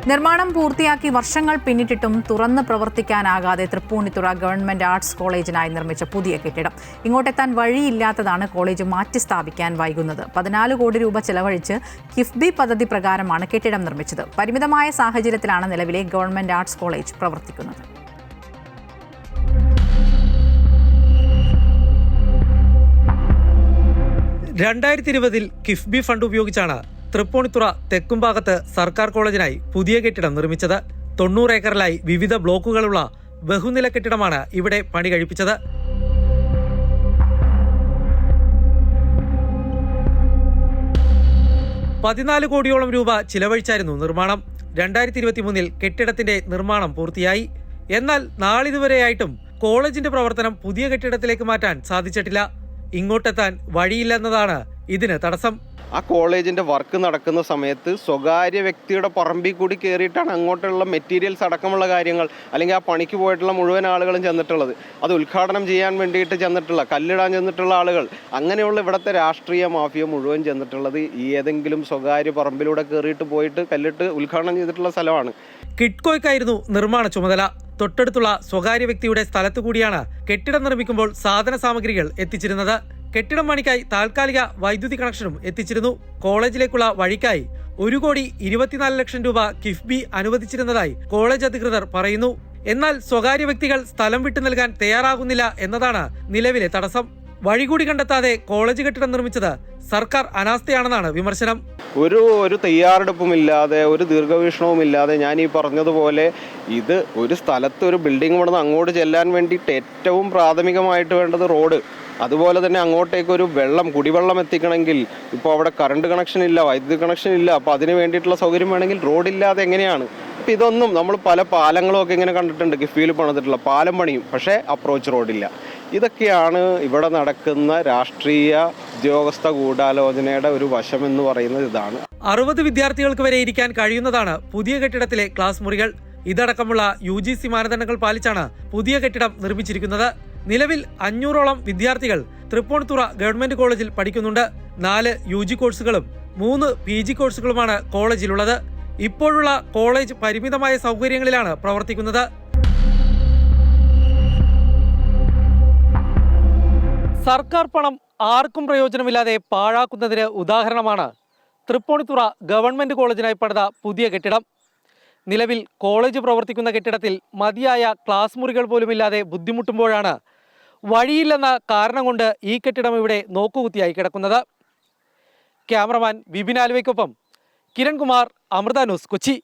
നിർമ്മാണം പൂർത്തിയാക്കി വർഷങ്ങൾ പിന്നിട്ടിട്ടും തുറന്ന് പ്രവർത്തിക്കാനാകാതെ തൃപ്പൂണിത്തുറ ഗവൺമെന്റ് ആർട്സ് കോളേജിനായി നിർമ്മിച്ച പുതിയ കെട്ടിടം. ഇങ്ങോട്ടെത്താൻ വഴിയില്ലാത്തതാണ് കോളേജ് മാറ്റി സ്ഥാപിക്കാൻ വൈകുന്നത്. 14 കോടി രൂപ ചെലവഴിച്ച് കിഫ്ബി പദ്ധതി പ്രകാരമാണ് കെട്ടിടം നിർമ്മിച്ചത്. പരിമിതമായ സാഹചര്യത്തിലാണ് നിലവിലെ ഗവൺമെന്റ് ആർട്സ് കോളേജ് പ്രവർത്തിക്കുന്നത്. കിഫ്ബി ഫണ്ട് ഉപയോഗിച്ചാണ് തൃപ്പൂണിത്തുറ തെക്കുംഭാഗത്ത് സർക്കാർ കോളേജിനായി പുതിയ കെട്ടിടം നിർമ്മിച്ചത്. 90 ഏക്കറിലായി വിവിധ ബ്ലോക്കുകളുള്ള ബഹുനില കെട്ടിടമാണ് ഇവിടെ പണി കഴിപ്പിച്ചത്. $14 കോടിയോളം രൂപ ചിലവഴിച്ചായിരുന്നു നിർമ്മാണം. 2023 കെട്ടിടത്തിന്റെ നിർമ്മാണം പൂർത്തിയായി. എന്നാൽ നാളിതുവരെയായിട്ടും കോളേജിന്റെ പ്രവർത്തനം പുതിയ കെട്ടിടത്തിലേക്ക് മാറ്റാൻ സാധിച്ചിട്ടില്ല. ഇങ്ങോട്ടെത്താൻ വഴിയില്ലെന്നതാണ് ഇതിന് തടസ്സം. ആ കോളേജിൻ്റെ വർക്ക് നടക്കുന്ന സമയത്ത് സ്വകാര്യ വ്യക്തിയുടെ പറമ്പിൽ കൂടി കയറിയിട്ടാണ് അങ്ങോട്ടുള്ള മെറ്റീരിയൽസ് അടക്കമുള്ള കാര്യങ്ങൾ, അല്ലെങ്കിൽ ആ പണിക്ക് പോയിട്ടുള്ള മുഴുവൻ ആളുകളും ചെന്നിട്ടുള്ളത്. അത് ഉദ്ഘാടനം ചെയ്യാൻ വേണ്ടിയിട്ട് ചെന്നിട്ടുള്ള, കല്ലിടാൻ ചെന്നിട്ടുള്ള ആളുകൾ, അങ്ങനെയുള്ള ഇവിടുത്തെ രാഷ്ട്രീയ മാഫിയ മുഴുവൻ ചെന്നിട്ടുള്ളത് ഏതെങ്കിലും സ്വകാര്യ പറമ്പിലൂടെ കയറിയിട്ട് പോയിട്ട് കല്ലിട്ട് ഉദ്ഘാടനം ചെയ്തിട്ടുള്ള സ്ഥലമാണ്. കിഡ്കോയ്ക്കായിരുന്നു നിർമ്മാണ ചുമതല. തൊട്ടടുത്തുള്ള സ്വകാര്യ വ്യക്തിയുടെ സ്ഥലത്തു കൂടിയാണ് കെട്ടിടം നിർമ്മിക്കുമ്പോൾ സാധന സാമഗ്രികൾ എത്തിച്ചിരുന്നത്. കെട്ടിടം പണിക്കായി താൽക്കാലിക വൈദ്യുതി കണക്ഷനും എത്തിച്ചിരുന്നു. കോളേജിലേക്കുള്ള വഴിക്കായി 1,24 ലക്ഷം രൂപ കിഫ്ബി അനുവദിച്ചിരുന്നതായി കോളേജ് അധികൃതർ പറയുന്നു. എന്നാൽ സ്വകാര്യ വ്യക്തികൾ സ്ഥലം വിട്ടു നൽകാൻ തയ്യാറാകുന്നില്ല എന്നതാണ് നിലവിലെ തടസ്സം. വഴി കൂടി കണ്ടെത്താതെ കോളേജ് കെട്ടിടം നിർമ്മിച്ചത് സർക്കാർ അനാസ്ഥയാണെന്നാണ് വിമർശനം. ഒരു തയ്യാറെടുപ്പുമില്ലാതെ, ഒരു ദീർഘവീക്ഷണവുമില്ലാതെ, ഞാൻ ഈ പറഞ്ഞതുപോലെ ഇത് ഒരു സ്ഥലത്ത് ഒരു ബിൽഡിംഗ് പണിത് അങ്ങോട്ട് ചെല്ലാൻ വേണ്ടിയിട്ട് ഏറ്റവും പ്രാഥമികമായിട്ട് വേണ്ടത് റോഡ്. അതുപോലെ തന്നെ അങ്ങോട്ടേക്ക് ഒരു കുടിവെള്ളം എത്തിക്കണമെങ്കിൽ ഇപ്പോൾ അവിടെ കറണ്ട് കണക്ഷൻ ഇല്ല, വൈദ്യുതി കണക്ഷൻ ഇല്ല. അപ്പോൾ അതിന് വേണ്ടിയിട്ടുള്ള സൗകര്യം വേണമെങ്കിൽ റോഡില്ലാതെ എങ്ങനെയാണ്? അപ്പോൾ ഇതൊന്നും നമ്മൾ പല പാലങ്ങളും ഒക്കെ ഇങ്ങനെ കണ്ടിട്ടുണ്ട്, കിഫ്ബിയിൽ പണിതിട്ടുള്ള പാലം പണിയും, പക്ഷേ അപ്രോച്ച് റോഡില്ല. ഇതൊക്കെയാണ് ഇവിടെ നടക്കുന്ന രാഷ്ട്രീയ ഉദ്യോഗസ്ഥ ഗൂഢാലോചനയുടെ ഒരു വശമെന്ന് പറയുന്നത് ഇതാണ്. 60 വിദ്യാർത്ഥികൾക്ക് വരെ ഇരിക്കാൻ കഴിയുന്നതാണ് പുതിയ കെട്ടിടത്തിലെ ക്ലാസ് മുറികൾ. ഇതടക്കമുള്ള UGC മാനദണ്ഡങ്ങൾ പാലിച്ചാണ് പുതിയ കെട്ടിടം നിർമ്മിച്ചിരിക്കുന്നത്. നിലവിൽ 500ഓളം വിദ്യാർത്ഥികൾ തൃപ്പൂണിത്തുറ ഗവൺമെന്റ് കോളേജിൽ പഠിക്കുന്നുണ്ട്. 4 UG കോഴ്സുകളും 3 PG കോഴ്സുകളുമാണ് കോളേജിലുള്ളത്. ഇപ്പോഴുള്ള കോളേജ് പരിമിതമായ സൗകര്യങ്ങളിലാണ് പ്രവർത്തിക്കുന്നത്. സർക്കാർ പണം ആർക്കും പ്രയോജനമില്ലാതെ പാഴാക്കുന്നതിന് ഉദാഹരണമാണ് തൃപ്പൂണിത്തുറ ഗവൺമെന്റ് കോളേജിനായി പണിത പുതിയ കെട്ടിടം. നിലവിൽ കോളേജ് പ്രവർത്തിക്കുന്ന കെട്ടിടത്തിൽ മതിയായ ക്ലാസ് മുറികൾ പോലുമില്ലാതെ ബുദ്ധിമുട്ടുമ്പോഴാണ് വഴിയില്ലെന്ന കാരണം കൊണ്ട് ഈ കെട്ടിടം ഇവിടെ നോക്കുകുത്തിയായി കിടക്കുന്നത്. ക്യാമറമാൻ വിപിൻ ആലുവയ്ക്കൊപ്പം കിരൺകുമാർ, അമൃത ന്യൂസ്, കൊച്ചി.